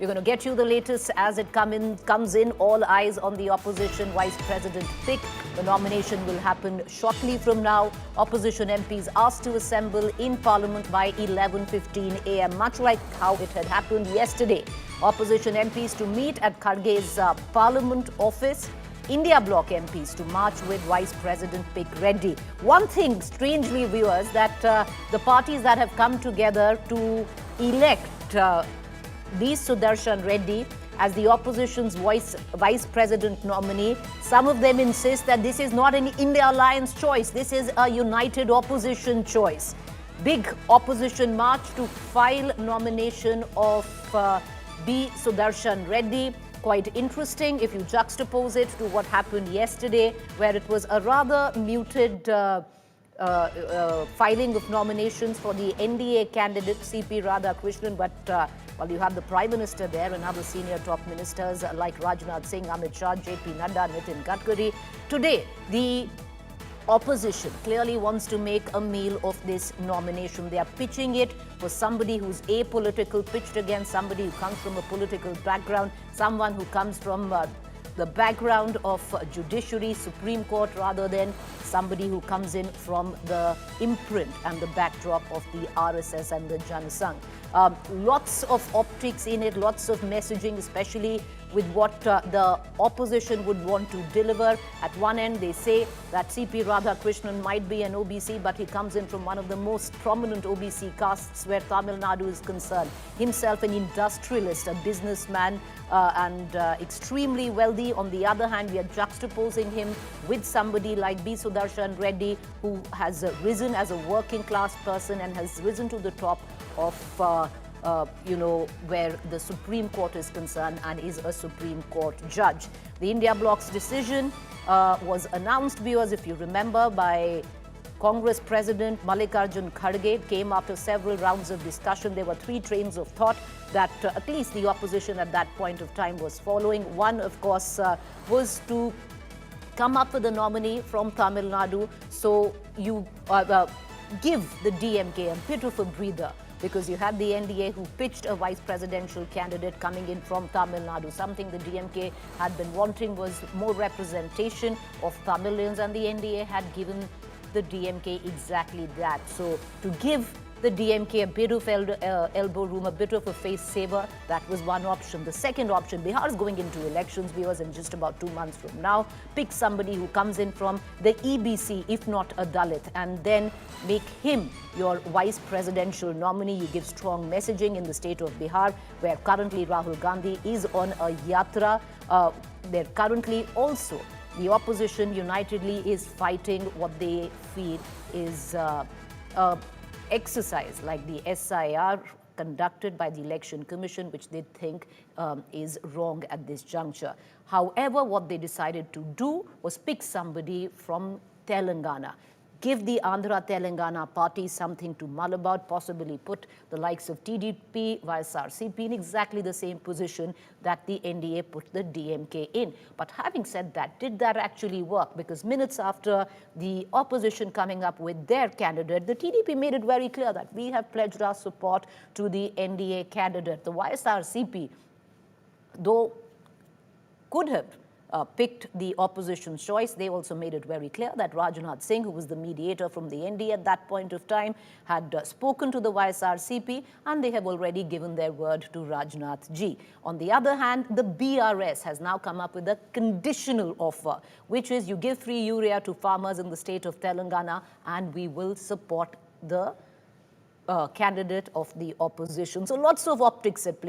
We're going to get you the latest as it comes in. All eyes on the opposition vice president pick. The nomination will happen shortly from now. Opposition MPs asked to assemble in Parliament by 11:15 a.m., much like how it had happened yesterday. Opposition MPs to meet at Kharge's Parliament office. India Bloc MPs to march with Vice President pick Reddy. One thing, strangely, viewers, that the parties that have come together to elect B Sudarshan Reddy as the opposition's vice president nominee. Some of them insist that this is not an India Alliance choice. This is a united opposition choice. Big opposition march to file nomination of B Sudarshan Reddy. Quite interesting if you juxtapose it to what happened yesterday, where it was a rather muted filing of nominations for the NDA candidate CP Radhakrishnan, but while you have the Prime Minister there and other senior top ministers like Rajnath Singh, Amit Shah, JP Nadda, Nitin Gadkari, today the opposition clearly wants to make a meal of this nomination. They are pitching it for somebody who's apolitical, pitched against somebody who comes from a political background, someone who comes from the background of judiciary, Supreme Court, rather than somebody who comes in from the imprint and the backdrop of the RSS and the Jan Sangh. Lots of optics in it, lots of messaging, especially with what the opposition would want to deliver. At one end, they say that CP Radhakrishnan might be an OBC, but he comes in from one of the most prominent OBC castes where Tamil Nadu is concerned. Himself an industrialist, a businessman, and extremely wealthy. On the other hand, we are juxtaposing him with somebody like B Sudarshan Reddy, who has risen as a working class person and has risen to the top of where the Supreme Court is concerned and is a Supreme Court judge. The India Bloc's decision was announced, viewers, if you remember, by Congress President Mallikarjun Kharge. It came after several rounds of discussion. There were three trains of thought that at least the opposition at that point of time was following. One, of course, was to come up with a nominee from Tamil Nadu, so you give the DMK a bit of a breather, because you had the NDA who pitched a vice presidential candidate coming in from Tamil Nadu. Something the DMK had been wanting was more representation of Tamilians, and the NDA had given the DMK exactly that. So to give the DMK a bit of elbow room, a bit of a face saver, that was one option. The second option, Bihar is going into elections, viewers, in just about 2 months from now. Pick somebody who comes in from the EBC, if not a Dalit, and then make him your vice presidential nominee. You give strong messaging in the state of Bihar, where currently Rahul Gandhi is on a yatra. They're currently also, the opposition unitedly is fighting what they feel is exercise like the SIR conducted by the Election Commission, which they think is wrong at this juncture. However, what they decided to do was pick somebody from Telangana. Give the Andhra Telangana party something to mull about, possibly put the likes of TDP, YSRCP in exactly the same position that the NDA put the DMK in. But having said that, did that actually work? Because minutes after the opposition coming up with their candidate, the TDP made it very clear that we have pledged our support to the NDA candidate. The YSRCP, though, could have picked the opposition's choice. They also made it very clear that Rajnath Singh, who was the mediator from the NDA at that point of time, had spoken to the YSRCP, and they have already given their word to Rajnath Ji. On the other hand, the BRS has now come up with a conditional offer, which is you give free urea to farmers in the state of Telangana, and we will support the candidate of the opposition. So lots of optics at play.